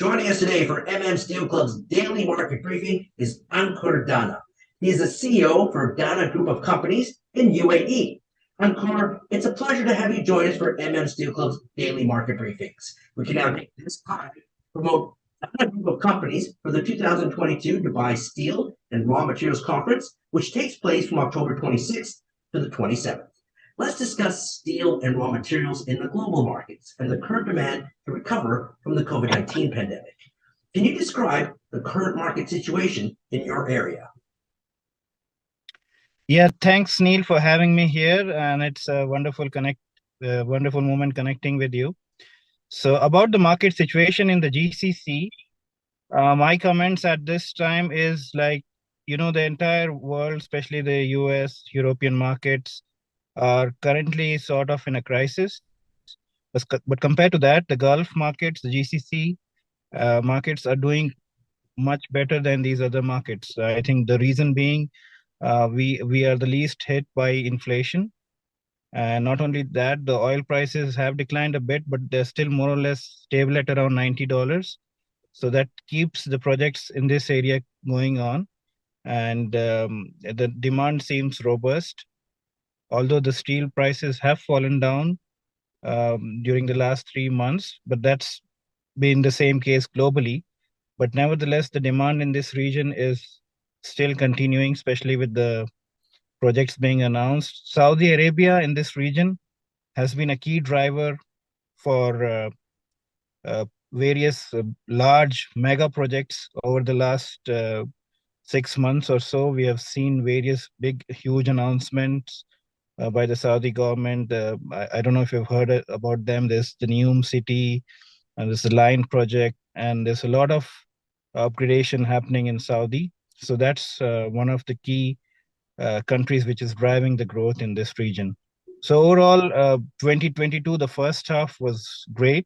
Joining us today for Steel Club's daily market briefing is Ankur Dana. He is the CEO for Dana Group of Companies in UAE. Ankur, it's a pleasure to have you join us for Steel Club's daily market briefings. We can now take this time to promote Dana Group of Companies for the 2022 Dubai Steel and Raw Materials Conference, which takes place from October 26th to the 27th. Let's discuss steel and raw materials in the global markets and the current demand to recover from the COVID-19 pandemic. Can you describe the current market situation in your area? Yeah, thanks, Neil, for having me here, and it's a wonderful moment connecting with you. So, about the market situation in the GCC, my comments at this time is like, the entire world, especially the US, European markets, are currently sort of in a crisis. But compared to that, the Gulf markets, the GCC markets are doing much better than these other markets. I think the reason being we are the least hit by inflation. And not only that, the oil prices have declined a bit, but they're still more or less stable at around $90. So that keeps the projects in this area going on. And the demand seems robust. Although the steel prices have fallen down during the last 3 months, but that's been the same case globally. But nevertheless, the demand in this region is still continuing, especially with the projects being announced. Saudi Arabia in this region has been a key driver for various large mega projects over the last 6 months or so. We have seen various big, huge announcements by the Saudi government. I don't know if you've heard about them. There's the Neom City, and there's the Line project, and there's a lot of upgradation happening in Saudi. So that's one of the key countries which is driving the growth in this region. So overall, 2022, the first half was great,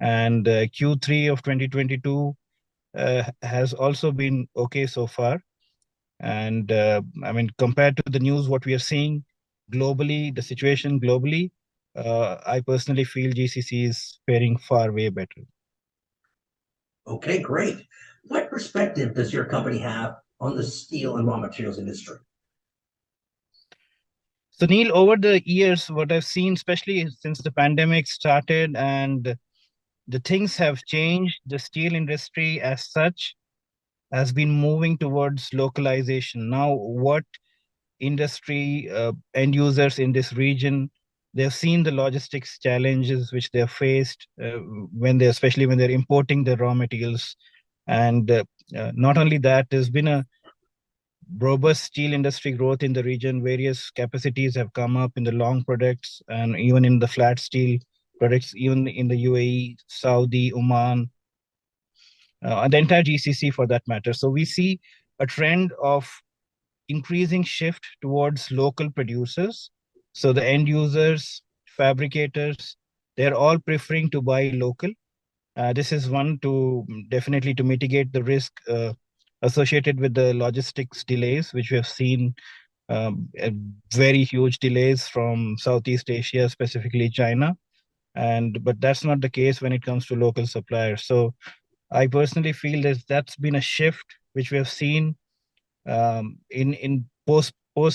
and Q3 of 2022 has also been okay so far. And I mean, compared to the news, what we are seeing globally, the situation globally, I personally feel GCC is faring far way better. Okay, great. What perspective does your company have on the steel and raw materials industry? So Neil, over the years, what I've seen, especially since the pandemic started and the things have changed, the steel industry as such has been moving towards localization. Now, what industry end users in this region, they've seen the logistics challenges which they've faced especially when they're importing the raw materials. And not only that, there's been a robust steel industry growth in the region. Various capacities have come up in the long products and even in the flat steel products, even in the UAE, Saudi, Oman, and the entire GCC for that matter. So we see a trend of increasing shift towards local producers. So the end users, fabricators, they're all preferring to buy local. This is one to definitely to mitigate the risk associated with the logistics delays, which we have seen very huge delays from Southeast Asia, specifically China. But that's not the case when it comes to local suppliers. So I personally feel that's been a shift which we have seen in post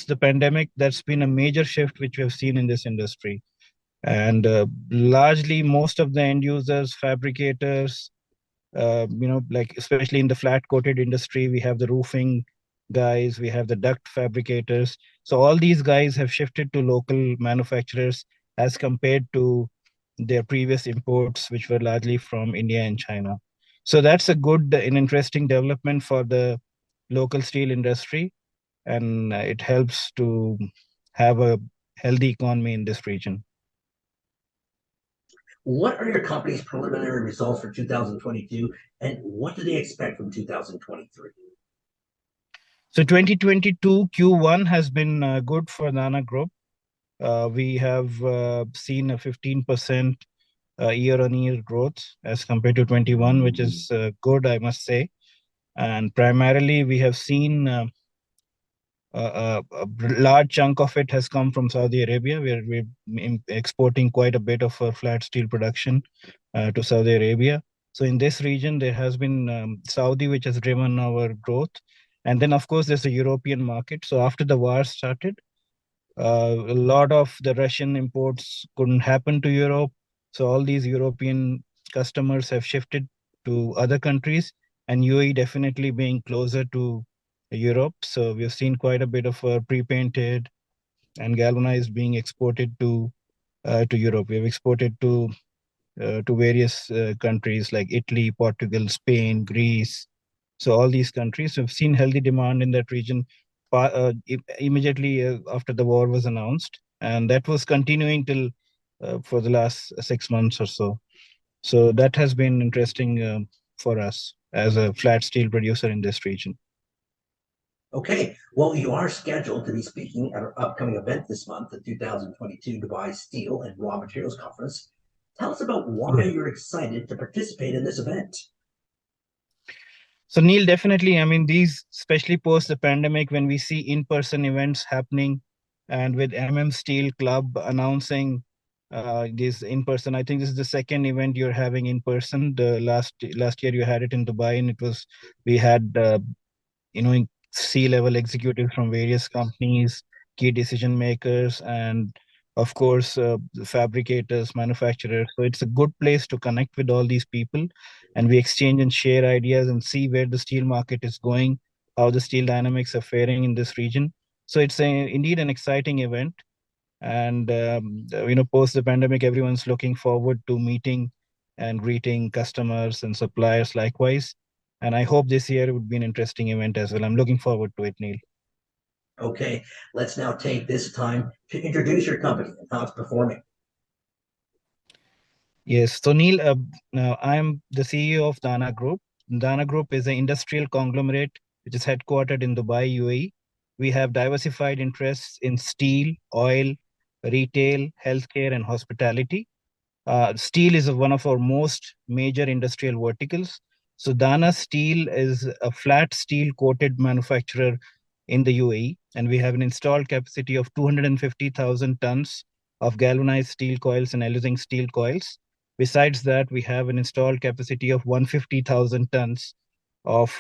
the pandemic. That's been a major shift which we have seen in this industry. And largely most of the end users, fabricators, like especially in the flat coated industry, we have the roofing guys, we have the duct fabricators. So all these guys have shifted to local manufacturers as compared to their previous imports, which were largely from India and China. So that's a good and interesting development for the local steel industry, and it helps to have a healthy economy in this region. What are your company's preliminary results for 2022, and what do they expect from 2023? So 2022 Q1 has been good for Nana Group. We have seen a 15% year-on-year growth as compared to 21, which is good, I must say. And primarily, we have seen a large chunk of it has come from Saudi Arabia, where we're exporting quite a bit of flat steel production to Saudi Arabia. So in this region, there has been Saudi, which has driven our growth. And then, of course, there's the European market. So after the war started, a lot of the Russian imports couldn't happen to Europe. So all these European customers have shifted to other countries, and UAE definitely being closer to Europe. So we've seen quite a bit of pre-painted and galvanized being exported to Europe. We've exported to various countries like Italy, Portugal, Spain, Greece. So all these countries have seen healthy demand in that region immediately after the war was announced, and that was continuing till for the last 6 months or so. So that has been interesting for us as a flat steel producer in this region. Okay, well, you are scheduled to be speaking at our upcoming event this month, the 2022 Dubai Steel and Raw Materials Conference. Tell us about why Yeah. you're excited to participate in this event. So Neil, definitely, I mean, these, especially post the pandemic, when we see in-person events happening and with Steel Club announcing this in person, I think this is the second event you're having in person. The last year you had it in Dubai, and it was we had C-level executives from various companies, key decision makers, and of course, the fabricators, manufacturers. So it's a good place to connect with all these people, and we exchange and share ideas and see where the steel market is going, how the steel dynamics are faring in this region. So it's indeed an exciting event. And post the pandemic, everyone's looking forward to meeting and greeting customers and suppliers likewise. And I hope this year would be an interesting event as well. I'm looking forward to it, Neil. Okay, let's now take this time to introduce your company and how it's performing. Yes. So Neil, now I'm the CEO of Dana Group. Dana Group is an industrial conglomerate which is headquartered in Dubai, UAE. We have diversified interests in steel, oil, retail, healthcare, and hospitality. Steel is one of our most major industrial verticals. So Dana Steel is a flat steel coated manufacturer in the UAE, and we have an installed capacity of 250,000 tons of galvanized steel coils and aluminum steel coils. Besides that, we have an installed capacity of 150,000 tons of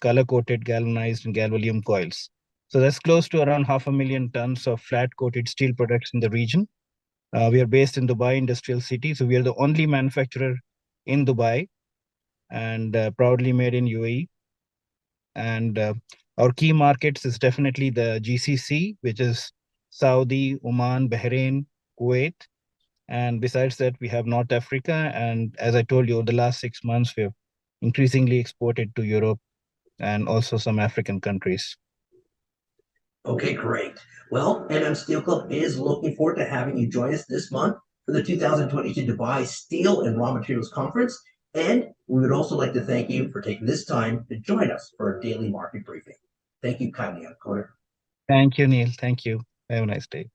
color coated galvanized and galvalume coils. So that's close to around 500,000 tons of flat coated steel products in the region. We are based in Dubai Industrial City, so we are the only manufacturer in Dubai and proudly made in UAE. And our key markets is definitely the GCC, which is Saudi, Oman, Bahrain, Kuwait. And besides that, we have North Africa. And as I told you, over the last 6 months, we have increasingly exported to Europe and also some African countries. Okay, great. Well, Steel Club is looking forward to having you join us this month for the 2022 Dubai Steel and Raw Materials Conference. And we would also like to thank you for taking this time to join us for our daily market briefing. Thank you kindly, Ankur. Thank you, Neil. Thank you. Have a nice day.